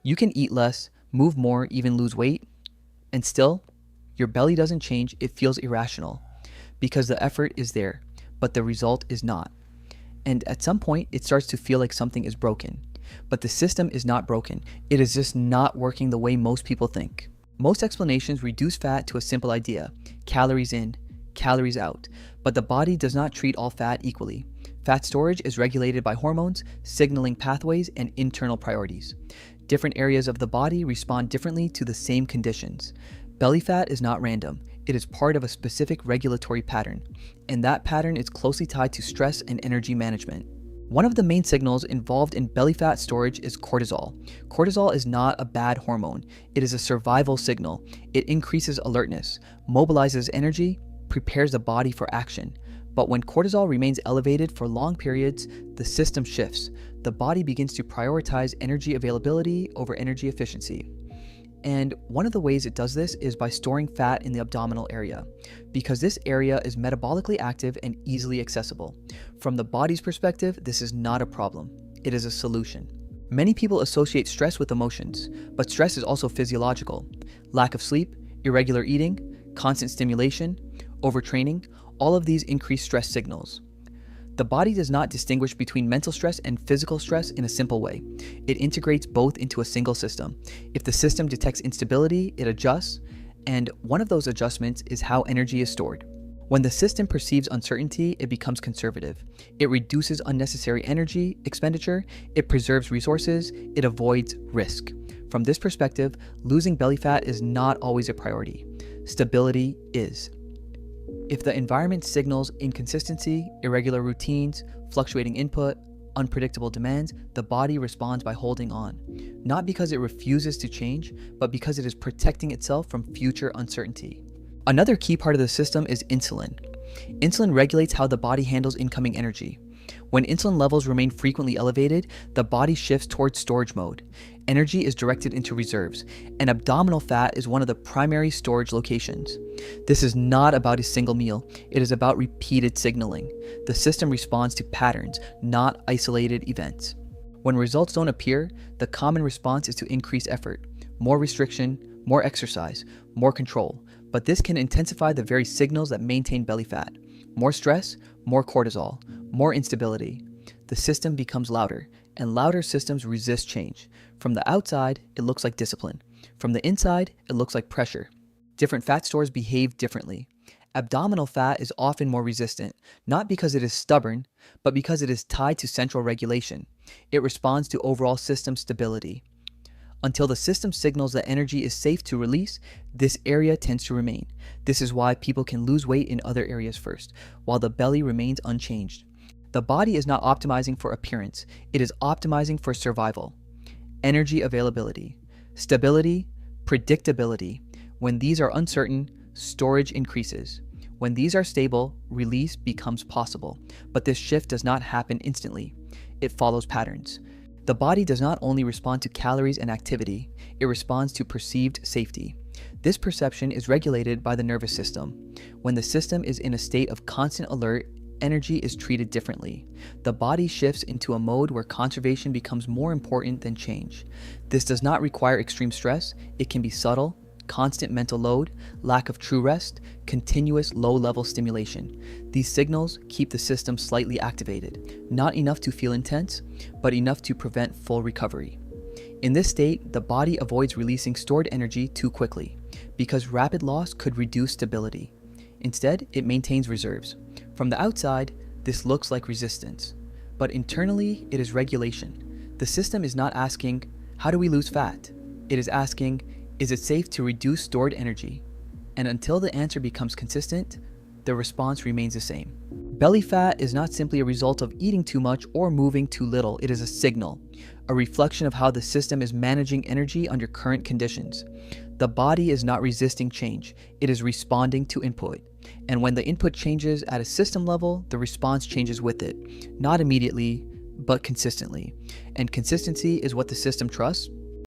You can eat less, move more, even lose weight, and still, your belly doesn't change. It feels irrational because the effort is there, but the result is not. And at some point, it starts to feel like something is broken. But the system is not broken. It is just not working the way most people think. Most explanations reduce fat to a simple idea: calories in, calories out. But the body does not treat all fat equally. Fat storage is regulated by hormones, signaling pathways, and internal priorities. Different areas of the body respond differently to the same conditions. Belly fat is not random. It is part of a specific regulatory pattern, and that pattern is closely tied to stress and energy management. One of the main signals involved in belly fat storage is cortisol. Cortisol is not a bad hormone. It is a survival signal. It increases alertness, mobilizes energy, prepares the body for action. But when cortisol remains elevated for long periods, the system shifts. The body begins to prioritize energy availability over energy efficiency. And one of the ways it does this is by storing fat in the abdominal area, because this area is metabolically active and easily accessible. From the body's perspective, this is not a problem. It is a solution. Many people associate stress with emotions, but stress is also physiological. Lack of sleep, irregular eating, constant stimulation, overtraining, all of these increase stress signals. The body does not distinguish between mental stress and physical stress in a simple way. It integrates both into a single system. If the system detects instability, it adjusts, and one of those adjustments is how energy is stored. When the system perceives uncertainty, it becomes conservative. It reduces unnecessary energy expenditure, it preserves resources, it avoids risk. From this perspective, losing belly fat is not always a priority. Stability is. If the environment signals inconsistency, irregular routines, fluctuating input, unpredictable demands, the body responds by holding on. Not because it refuses to change, but because it is protecting itself from future uncertainty. Another key part of the system is insulin. Insulin regulates how the body handles incoming energy. When insulin levels remain frequently elevated, the body shifts towards storage mode. Energy is directed into reserves, and abdominal fat is one of the primary storage locations. This is not about a single meal, it is about repeated signaling. The system responds to patterns, not isolated events. When results don't appear, the common response is to increase effort, more restriction, more exercise, more control. But this can intensify the very signals that maintain belly fat. More stress, more cortisol, more instability. The system becomes louder, and louder systems resist change. From the outside, it looks like discipline. From the inside, it looks like pressure. Different fat stores behave differently. Abdominal fat is often more resistant, not because it is stubborn, but because it is tied to central regulation. It responds to overall system stability. Until the system signals that energy is safe to release, this area tends to remain. This is why people can lose weight in other areas first, while the belly remains unchanged. The body is not optimizing for appearance, it is optimizing for survival. Energy availability, stability, predictability. When these are uncertain, storage increases. When these are stable, release becomes possible. But this shift does not happen instantly. It follows patterns. The body does not only respond to calories and activity, it responds to perceived safety. This perception is regulated by the nervous system. When the system is in a state of constant alert, energy is treated differently. The body shifts into a mode where conservation becomes more important than change. This does not require extreme stress. It can be subtle, constant mental load, lack of true rest, continuous low-level stimulation. These signals keep the system slightly activated, not enough to feel intense, but enough to prevent full recovery. In this state, the body avoids releasing stored energy too quickly, because rapid loss could reduce stability. Instead, it maintains reserves. From the outside, this looks like resistance, but internally, it is regulation. The system is not asking, how do we lose fat? It is asking, is it safe to reduce stored energy? And until the answer becomes consistent, the response remains the same. Belly fat is not simply a result of eating too much or moving too little. It is a signal, a reflection of how the system is managing energy under current conditions. The body is not resisting change, it is responding to input. And when the input changes at a system level, the response changes with it. Not immediately, but consistently. And consistency is what the system trusts,